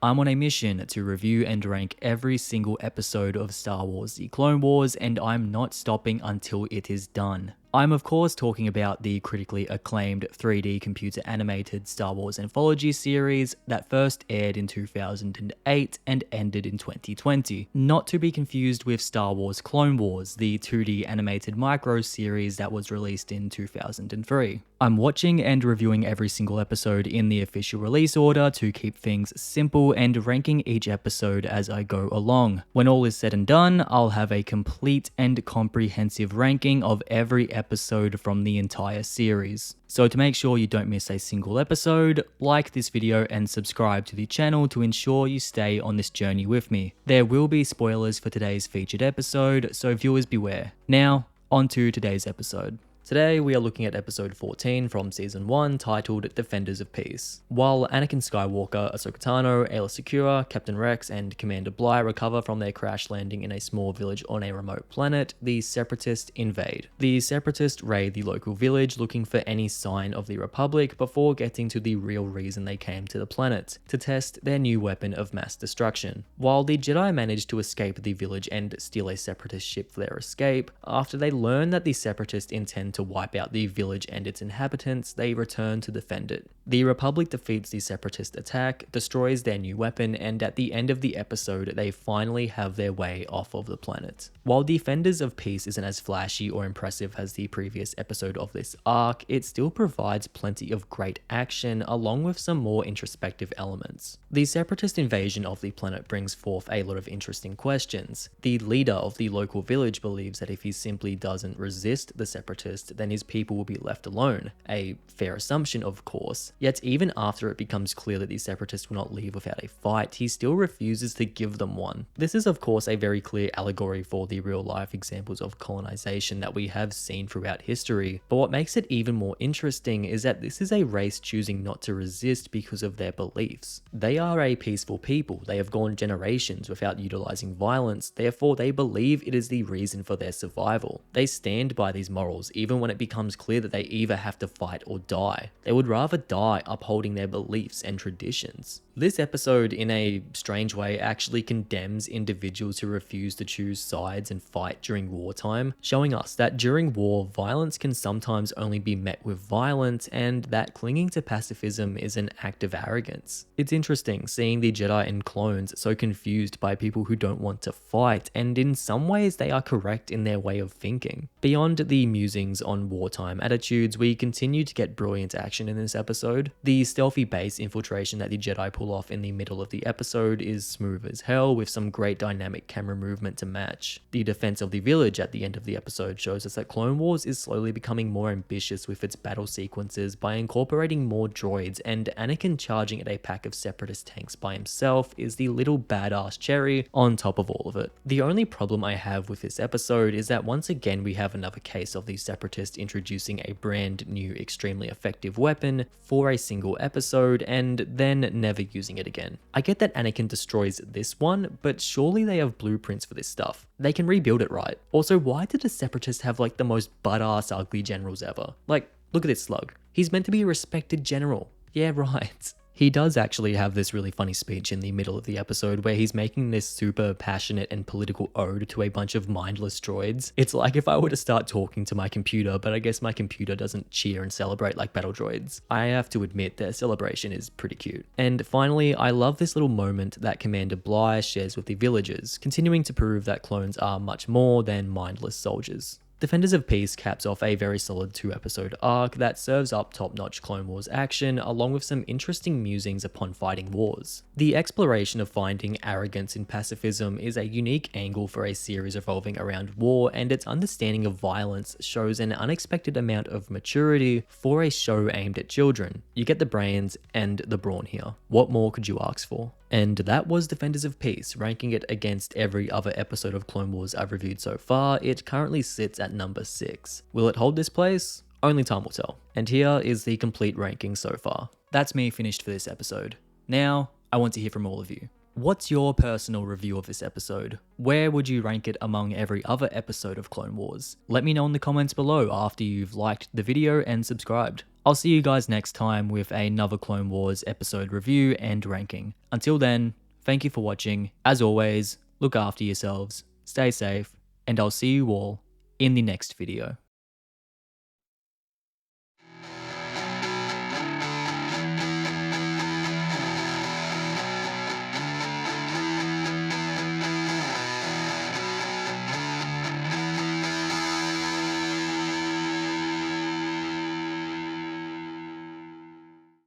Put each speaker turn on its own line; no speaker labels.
I'm on a mission to review and rank every single episode of Star Wars: The Clone Wars, and I'm not stopping until it is done. I'm of course talking about the critically acclaimed 3D computer animated Star Wars anthology series that first aired in 2008 and ended in 2020. Not to be confused with Star Wars Clone Wars, the 2D animated micro series that was released in 2003. I'm watching and reviewing every single episode in the official release order to keep things simple and ranking each episode as I go along. When all is said and done, I'll have a complete and comprehensive ranking of every episode from the entire series. So to make sure you don't miss a single episode, like this video and subscribe to the channel to ensure you stay on this journey with me. There will be spoilers for today's featured episode, so viewers beware. Now, on to today's episode. Today, we are looking at episode 14 from season 1 titled Defenders of Peace. While Anakin Skywalker, Ahsoka Tano, Aayla Secura, Captain Rex, and Commander Bly recover from their crash landing in a small village on a remote planet, the Separatists invade. The Separatists raid the local village looking for any sign of the Republic before getting to the real reason they came to the planet, to test their new weapon of mass destruction. While the Jedi manage to escape the village and steal a Separatist ship for their escape, after they learn that the Separatists intend to wipe out the village and its inhabitants, they return to defend it. The Republic defeats the Separatist attack, destroys their new weapon, and at the end of the episode, they finally have their way off of the planet. While Defenders of Peace isn't as flashy or impressive as the previous episode of this arc, it still provides plenty of great action along with some more introspective elements. The Separatist invasion of the planet brings forth a lot of interesting questions. The leader of the local village believes that if he simply doesn't resist the Separatists, then his people will be left alone. A fair assumption, of course. Yet even after it becomes clear that the Separatists will not leave without a fight, he still refuses to give them one. This is of course a very clear allegory for the real life examples of colonization that we have seen throughout history, but what makes it even more interesting is that this is a race choosing not to resist because of their beliefs. They are a peaceful people, they have gone generations without utilizing violence, therefore they believe it is the reason for their survival. They stand by these morals even when it becomes clear that they either have to fight or die. They would rather die upholding their beliefs and traditions. This episode, in a strange way, actually condemns individuals who refuse to choose sides and fight during wartime, showing us that during war, violence can sometimes only be met with violence, and that clinging to pacifism is an act of arrogance. It's interesting seeing the Jedi and clones so confused by people who don't want to fight, and in some ways they are correct in their way of thinking. Beyond the musings on wartime attitudes, we continue to get brilliant action in this episode. The stealthy base infiltration that the Jedi pull off in the middle of the episode is smooth as hell, with some great dynamic camera movement to match. The defense of the village at the end of the episode shows us that Clone Wars is slowly becoming more ambitious with its battle sequences by incorporating more droids, and Anakin charging at a pack of Separatist tanks by himself is the little badass cherry on top of all of it. The only problem I have with this episode is that once again we have another case of the Separatists introducing a brand new extremely effective weapon for a single episode and then never using it again. I get that Anakin destroys this one, but surely they have blueprints for this stuff. They can rebuild it, right? Also, why did the Separatists have like the most butt-ass ugly generals ever? Like, look at this slug. He's meant to be a respected general. Yeah, right. He does actually have this really funny speech in the middle of the episode where he's making this super passionate and political ode to a bunch of mindless droids. It's like if I were to start talking to my computer, but I guess my computer doesn't cheer and celebrate like battle droids. I have to admit their celebration is pretty cute. And finally, I love this little moment that Commander Bly shares with the villagers, continuing to prove that clones are much more than mindless soldiers. Defenders of Peace caps off a very solid 2-episode arc that serves up top-notch Clone Wars action along with some interesting musings upon fighting wars. The exploration of finding arrogance in pacifism is a unique angle for a series revolving around war, and its understanding of violence shows an unexpected amount of maturity for a show aimed at children. You get the brains and the brawn here. What more could you ask for? And that was Defenders of Peace. Ranking it against every other episode of Clone Wars I've reviewed so far, it currently sits at number 6. Will it hold this place? Only time will tell. And here is the complete ranking so far. That's me finished for this episode. Now, I want to hear from all of you. What's your personal review of this episode? Where would you rank it among every other episode of Clone Wars? Let me know in the comments below after you've liked the video and subscribed. I'll see you guys next time with another Clone Wars episode review and ranking. Until then, thank you for watching. As always, look after yourselves, stay safe, and I'll see you all in the next video.